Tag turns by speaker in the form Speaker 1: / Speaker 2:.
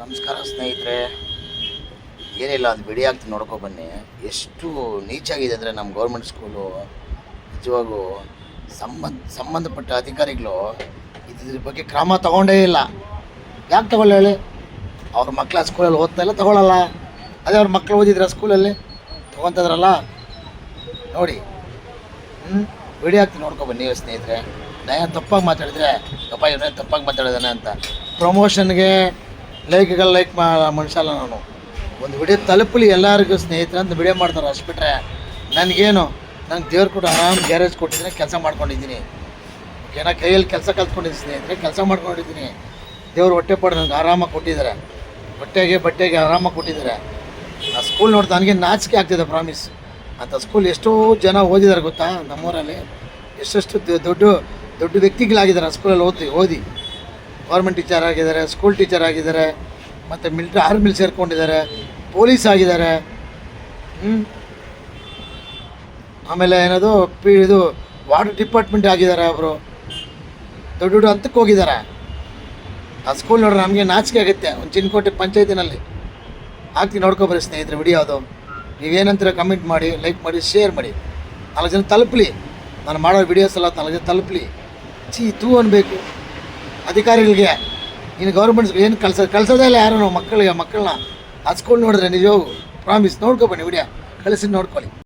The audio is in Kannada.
Speaker 1: ನಮಸ್ಕಾರ ಸ್ನೇಹಿತರೆ. ಏನಿಲ್ಲ, ಅದು ಬಿಡಿ ಆಗ್ತೀನಿ ಬನ್ನಿ. ಎಷ್ಟು ನೀಚಾಗಿದೆ ಅಂದರೆ ನಮ್ಮ ಗೌರ್ಮೆಂಟ್ ಸ್ಕೂಲು ನಿಜವಾಗೂ ಸಂಬಂಧಪಟ್ಟ ಅಧಿಕಾರಿಗಳು ಇದ್ರ ಬಗ್ಗೆ ಕ್ರಮ ತಗೊಂಡೇ ಇಲ್ಲ. ಯಾಕೆ ತಗೊಳ್ಳ ಹೇಳಿ? ಅವ್ರ ಮಕ್ಕಳ ಸ್ಕೂಲಲ್ಲಿ ಓದ್ತಾ ಇಲ್ಲ, ತಗೊಳ್ಳಲ್ಲ. ಅದೇ ಅವ್ರ ಮಕ್ಕಳು ಓದಿದ್ರೆ ಸ್ಕೂಲಲ್ಲಿ ತೊಗೊತದ್ರಲ್ಲ ನೋಡಿ. ವಿಡಿಯೋ ಹಾಕ್ತೀನಿ ಬನ್ನಿ ಸ್ನೇಹಿತರೆ. ನಾನು ತಪ್ಪಾಗಿ ಮಾತಾಡಿದ್ರೆ ಅಪ್ಪ ಇವನೇ ತಪ್ಪಾಗಿ ಮಾತಾಡಿದಾನೆ ಅಂತ ಪ್ರಮೋಷನ್ಗೆ ಲೈಕ್ ಮನುಷ್ಯ ಅಲ್ಲ ನಾನು. ಒಂದು ವಿಡಿಯೋ ತಲುಪಲಿ ಎಲ್ಲರಿಗೂ ಸ್ನೇಹಿತರೆ ಅಂತ ವಿಡಿಯೋ ಮಾಡ್ತಾರೆ. ಅಷ್ಟು ಬಿಟ್ಟರೆ ನನಗೇನು, ನಂಗೆ ದೇವ್ರು ಕೂಡ ಆರಾಮ್ ಗ್ಯಾರೇಜ್ ಕೊಟ್ಟಿದ್ದೀನಿ, ಕೆಲಸ ಮಾಡ್ಕೊಂಡಿದ್ದೀನಿ. ಏನೋ ಕೈಯಲ್ಲಿ ಕೆಲಸ ಕಲ್ತ್ಕೊಂಡಿದ್ದೀನಿ ಸ್ನೇಹಿತರೆ, ಕೆಲಸ ಮಾಡ್ಕೊಂಡಿದ್ದೀನಿ. ದೇವ್ರು ಹೊಟ್ಟೆ ಪಡ ನನಗೆ ಆರಾಮಾಗಿ ಕೊಟ್ಟಿದ್ದಾರೆ, ಬಟ್ಟೆಗೆ ಆರಾಮಾಗಿ ಕೊಟ್ಟಿದ್ದಾರೆ. ಆ ಸ್ಕೂಲ್ ನೋಡ್ತಾ ನನಗೆ ನಾಚಿಕೆ ಆಗ್ತಿದೆ ಪ್ರಾಮಿಸ್. ಅಂತ ಸ್ಕೂಲ್ ಎಷ್ಟೋ ಜನ ಓದಿದ್ದಾರೆ ಗೊತ್ತಾ ನಮ್ಮೂರಲ್ಲಿ. ಎಷ್ಟೆಷ್ಟು ದೊಡ್ಡ ವ್ಯಕ್ತಿಗಳಾಗಿದ್ದಾರೆ ಆ ಸ್ಕೂಲಲ್ಲಿ ಓದಿ ಗೌರ್ಮೆಂಟ್ ಟೀಚರ್ ಆಗಿದ್ದಾರೆ, ಸ್ಕೂಲ್ ಟೀಚರ್ ಆಗಿದ್ದಾರೆ, ಮತ್ತು ಆರ್ಮಿಲಿ ಸೇರ್ಕೊಂಡಿದ್ದಾರೆ, ಪೊಲೀಸ್ ಆಗಿದ್ದಾರೆ. ಆಮೇಲೆ ಏನದು ಇದು ವಾಟರ್ ಡಿಪಾರ್ಟ್ಮೆಂಟ್ ಆಗಿದ್ದಾರೆ. ಅವರು ದೊಡ್ಡ ಹಂತಕ್ಕೆ ಹೋಗಿದ್ದಾರೆ. ಆ ಸ್ಕೂಲ್ ನೋಡ್ರೆ ನಮಗೆ ನಾಚಿಕೆ ಆಗುತ್ತೆ. ಒಂದು ಚಿನ್ಕೋಟೆ ಪಂಚಾಯತಿನಲ್ಲಿ ಹಾಕ್ತೀನಿ, ನೋಡ್ಕೊಬರ್ರಿ ಸ್ನೇಹಿತರೆ ವಿಡಿಯೋ. ಅದು ನೀವೇನಂತೀರ ಕಮೆಂಟ್ ಮಾಡಿ, ಲೈಕ್ ಮಾಡಿ, ಶೇರ್ ಮಾಡಿ. 4 ಜನ ತಲುಪಲಿ. ನಾನು ಮಾಡೋ ವಿಡಿಯೋಸ್ ಎಲ್ಲ 4 ಜನ ತಲುಪಲಿ. ತೂ ಅನ್ಬೇಕು ಅಧಿಕಾರಿಗಳಿಗೆ. ಇನ್ನು ಗೌರ್ಮೆಂಟ್ಸ್ ಏನು ಕಳ್ಸೋದೇ ಇಲ್ಲ ಯಾರು ಮಕ್ಕಳನ್ನ. ಆ ಸ್ಕೂಲ್ ನೋಡಿದ್ರೆ ನಿಜವಾಗೂ ಪ್ರಾಮಿಸ್. ನೋಡ್ಕೊಬನ್ನಿ ವಿಡಿಯೋ, ಕಳಿಸಿ ನೋಡ್ಕೊಳ್ಳಿ.